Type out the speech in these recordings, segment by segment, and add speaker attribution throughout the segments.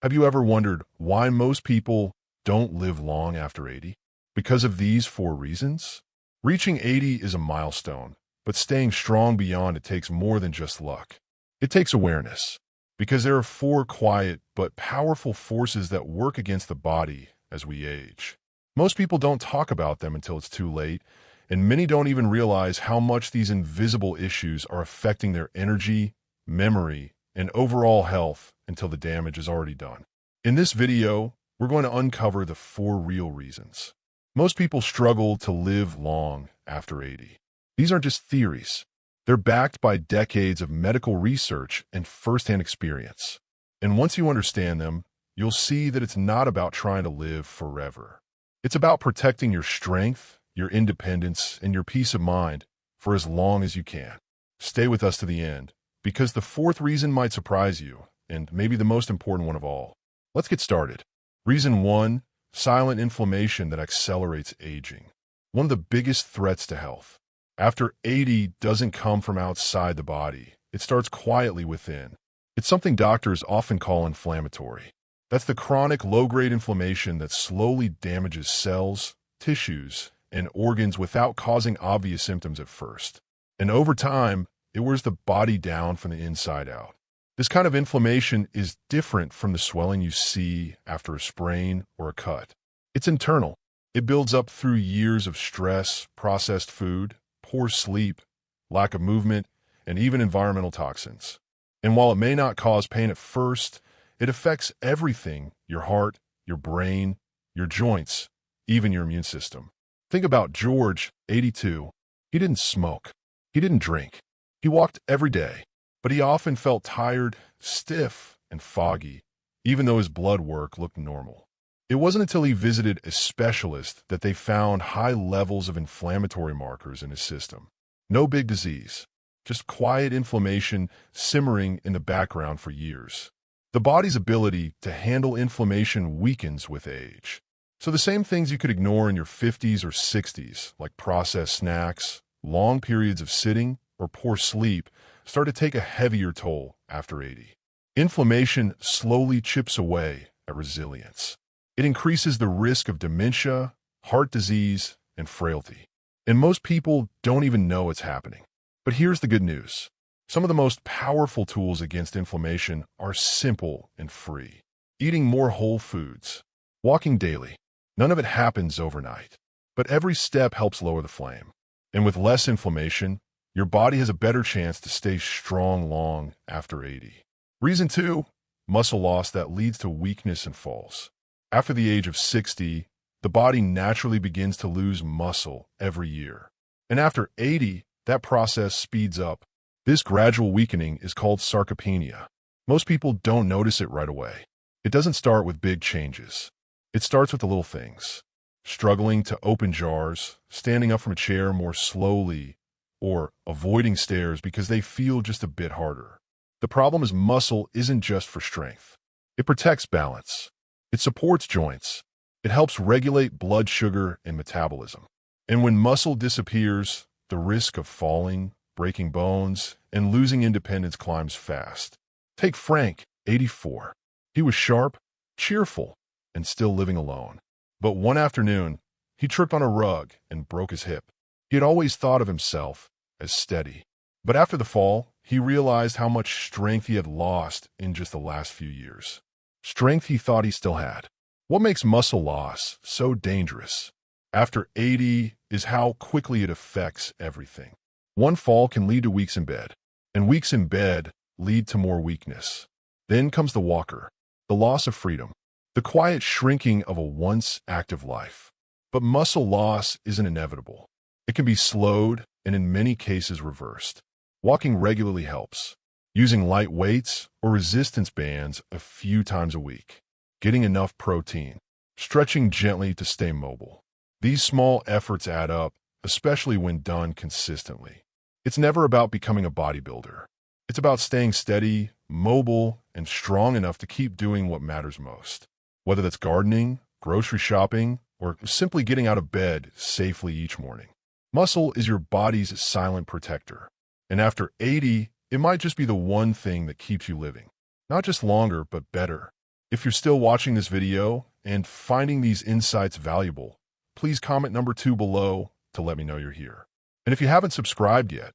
Speaker 1: Have you ever wondered why most people don't live long after 80? Because of these four reasons. Reaching 80 is a milestone, but staying strong beyond it takes more than just luck. It takes awareness, because there are four quiet but powerful forces that work against the body as we age. Most people don't talk about them until it's too late, and many don't even realize how much these invisible issues are affecting their energy, memory, and overall health until the damage is already done. In this video, we're going to uncover the four real reasons. Most people struggle to live long after 80. These aren't just theories. They're backed by decades of medical research and firsthand experience. And once you understand them, you'll see that it's not about trying to live forever. It's about protecting your strength, your independence, and your peace of mind for as long as you can. Stay with us to the end, because the fourth reason might surprise you, and maybe the most important one of all. Let's get started. Reason 1, silent inflammation that accelerates aging. One of the biggest threats to health. After 80 doesn't come from outside the body. It starts quietly within. It's something doctors often call inflammatory. That's the chronic low-grade inflammation that slowly damages cells, tissues, and organs without causing obvious symptoms at first. And over time, it wears the body down from the inside out. This kind of inflammation is different from the swelling you see after a sprain or a cut. It's internal. It builds up through years of stress, processed food, poor sleep, lack of movement, and even environmental toxins. And while it may not cause pain at first, it affects everything: your heart, your brain, your joints, even your immune system. Think about George, 82. He didn't smoke. He didn't drink. He walked every day, but he often felt tired, stiff, and foggy, even though his blood work looked normal. It wasn't until he visited a specialist that they found high levels of inflammatory markers in his system. No big disease, just quiet inflammation simmering in the background for years. The body's ability to handle inflammation weakens with age. So the same things you could ignore in your 50s or 60s, like processed snacks, long periods of sitting, or poor sleep, start to take a heavier toll after 80. Inflammation slowly chips away at resilience. It increases the risk of dementia, heart disease, and frailty. And most people don't even know it's happening. But here's the good news. Some of the most powerful tools against inflammation are simple and free. Eating more whole foods. Walking daily. None of it happens overnight. But every step helps lower the flame. And with less inflammation, your body has a better chance to stay strong long after 80. Reason 2, muscle loss that leads to weakness and falls. After the age of 60, the body naturally begins to lose muscle every year. And after 80, that process speeds up. This gradual weakening is called sarcopenia. Most people don't notice it right away. It doesn't start with big changes. It starts with the little things. Struggling to open jars, standing up from a chair more slowly, or avoiding stairs because they feel just a bit harder. The problem is muscle isn't just for strength. It protects balance. It supports joints. It helps regulate blood sugar and metabolism. And when muscle disappears, the risk of falling, breaking bones, and losing independence climbs fast. Take Frank, 84. He was sharp, cheerful, and still living alone. But one afternoon, he tripped on a rug and broke his hip. He had always thought of himself as steady. But after the fall, he realized how much strength he had lost in just the last few years. Strength he thought he still had. What makes muscle loss so dangerous after 80 is how quickly it affects everything. One fall can lead to weeks in bed, and weeks in bed lead to more weakness. Then comes the walker, the loss of freedom, the quiet shrinking of a once active life. But muscle loss isn't inevitable. It can be slowed and in many cases reversed. Walking regularly helps. Using light weights or resistance bands a few times a week. Getting enough protein. Stretching gently to stay mobile. These small efforts add up, especially when done consistently. It's never about becoming a bodybuilder. It's about staying steady, mobile, and strong enough to keep doing what matters most. Whether that's gardening, grocery shopping, or simply getting out of bed safely each morning. Muscle is your body's silent protector. And after 80, it might just be the one thing that keeps you living. Not just longer, but better. If you're still watching this video and finding these insights valuable, please comment number 2 below to let me know you're here. And if you haven't subscribed yet,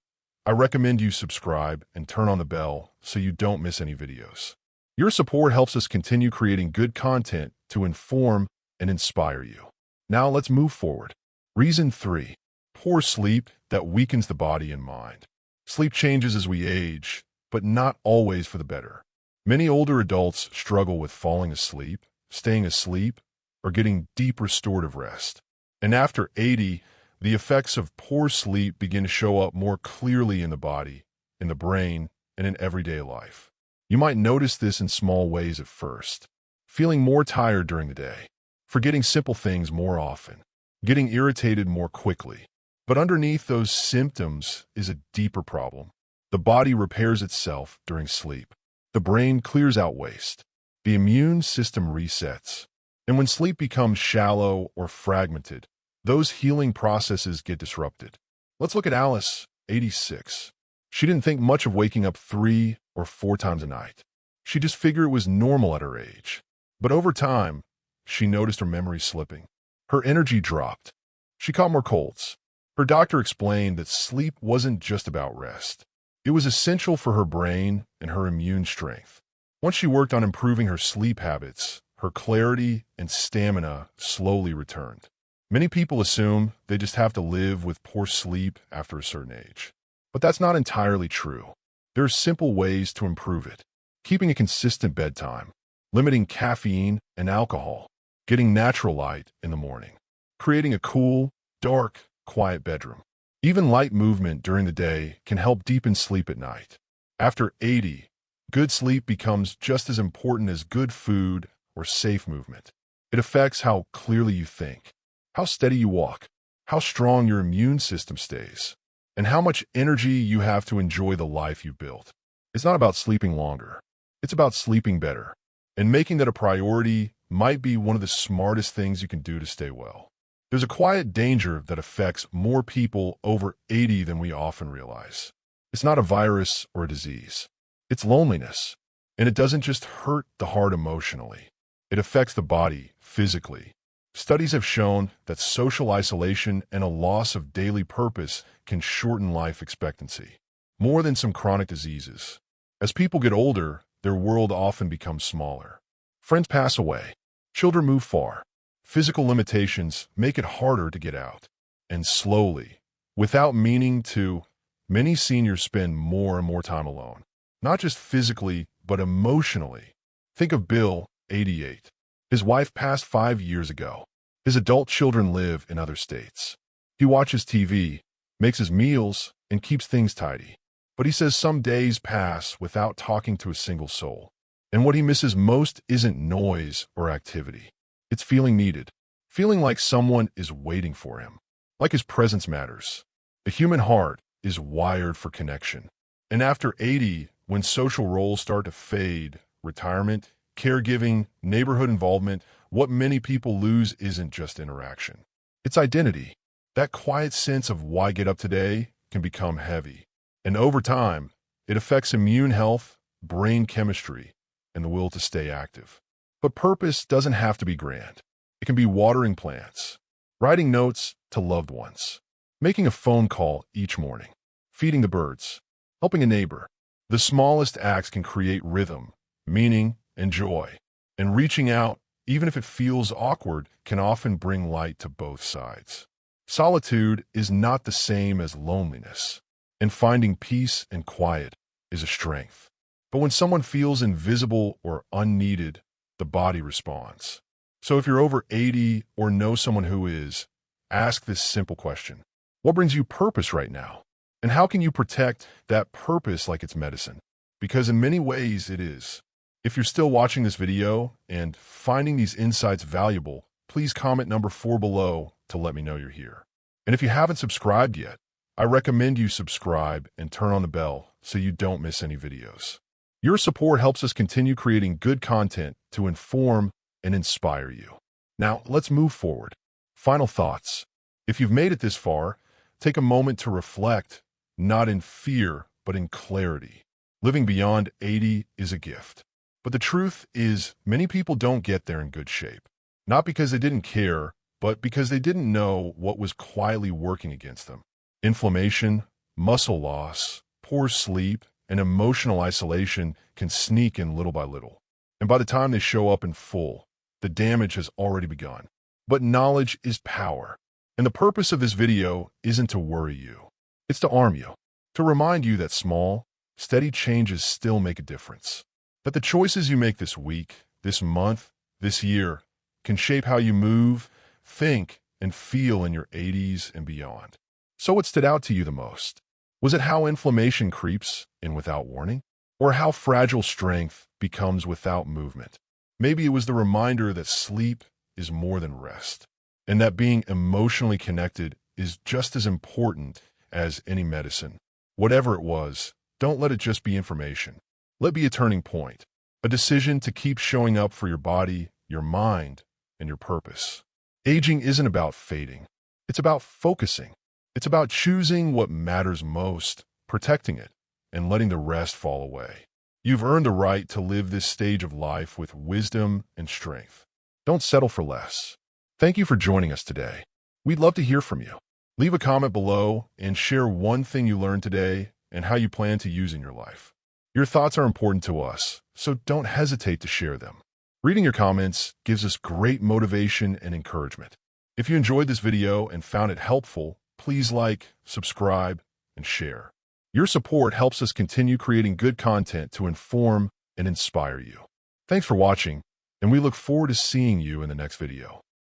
Speaker 1: I recommend you subscribe and turn on the bell so you don't miss any videos. Your support helps us continue creating good content to inform and inspire you. Now let's move forward. Reason 3. Poor sleep that weakens the body and mind. Sleep changes as we age, but not always for the better. Many older adults struggle with falling asleep, staying asleep, or getting deep restorative rest. And after 80, the effects of poor sleep begin to show up more clearly in the body, in the brain, and in everyday life. You might notice this in small ways at first. Feeling more tired during the day, forgetting simple things more often, getting irritated more quickly. But underneath those symptoms is a deeper problem. The body repairs itself during sleep. The brain clears out waste. The immune system resets. And when sleep becomes shallow or fragmented, those healing processes get disrupted. Let's look at Alice, 86. She didn't think much of waking up 3 or 4 times a night. She just figured it was normal at her age. But over time, she noticed her memory slipping. Her energy dropped. She caught more colds. Her doctor explained that sleep wasn't just about rest. It was essential for her brain and her immune strength. Once she worked on improving her sleep habits, her clarity and stamina slowly returned. Many people assume they just have to live with poor sleep after a certain age. But that's not entirely true. There are simple ways to improve it. Keeping a consistent bedtime, limiting caffeine and alcohol, getting natural light in the morning, creating a cool, dark, quiet bedroom. Even light movement during the day can help deepen sleep at night. After 80, good sleep becomes just as important as good food or safe movement. It affects how clearly you think, how steady you walk, how strong your immune system stays, and how much energy you have to enjoy the life you've built. It's not about sleeping longer. It's about sleeping better. And making that a priority might be one of the smartest things you can do to stay well. There's a quiet danger that affects more people over 80 than we often realize. It's not a virus or a disease. It's loneliness. And it doesn't just hurt the heart emotionally. It affects the body physically. Studies have shown that social isolation and a loss of daily purpose can shorten life expectancy, more than some chronic diseases. As people get older, their world often becomes smaller. Friends pass away. Children move far. Physical limitations make it harder to get out. And slowly, without meaning to, many seniors spend more and more time alone. Not just physically, but emotionally. Think of Bill, 88. His wife passed 5 years ago. His adult children live in other states. He watches TV, makes his meals, and keeps things tidy. But he says some days pass without talking to a single soul. And what he misses most isn't noise or activity. It's feeling needed, feeling like someone is waiting for him, like his presence matters. The human heart is wired for connection. And after 80, when social roles start to fade, retirement, caregiving, neighborhood involvement, what many people lose isn't just interaction. It's identity. That quiet sense of why get up today can become heavy. And over time, it affects immune health, brain chemistry, and the will to stay active. But purpose doesn't have to be grand. It can be watering plants, writing notes to loved ones, making a phone call each morning, feeding the birds, helping a neighbor. The smallest acts can create rhythm, meaning, and joy. And reaching out, even if it feels awkward, can often bring light to both sides. Solitude is not the same as loneliness, and finding peace and quiet is a strength. But when someone feels invisible or unneeded, the body responds. So if you're over 80 or know someone who is, ask this simple question. What brings you purpose right now? And how can you protect that purpose like it's medicine? Because in many ways it is. If you're still watching this video and finding these insights valuable, please comment number 4 below to let me know you're here. And if you haven't subscribed yet, I recommend you subscribe and turn on the bell so you don't miss any videos. Your support helps us continue creating good content to inform and inspire you. Now, let's move forward. Final thoughts. If you've made it this far, take a moment to reflect, not in fear, but in clarity. Living beyond 80 is a gift. But the truth is, many people don't get there in good shape. Not because they didn't care, but because they didn't know what was quietly working against them. Inflammation, muscle loss, poor sleep, and emotional isolation can sneak in little by little. And by the time they show up in full, the damage has already begun. But knowledge is power. And the purpose of this video isn't to worry you. It's to arm you. To remind you that small, steady changes still make a difference. That the choices you make this week, this month, this year can shape how you move, think, and feel in your 80s and beyond. So what stood out to you the most? Was it how inflammation creeps in without warning? Or how fragile strength becomes without movement? Maybe it was the reminder that sleep is more than rest, and that being emotionally connected is just as important as any medicine. Whatever it was, don't let it just be information. Let it be a turning point, a decision to keep showing up for your body, your mind, and your purpose. Aging isn't about fading. It's about focusing. It's about choosing what matters most, protecting it, and letting the rest fall away. You've earned the right to live this stage of life with wisdom and strength. Don't settle for less. Thank you for joining us today. We'd love to hear from you. Leave a comment below and share one thing you learned today and how you plan to use in your life. Your thoughts are important to us, so don't hesitate to share them. Reading your comments gives us great motivation and encouragement. If you enjoyed this video and found it helpful, please like, subscribe, and share. Your support helps us continue creating good content to inform and inspire you. Thanks for watching, and we look forward to seeing you in the next video.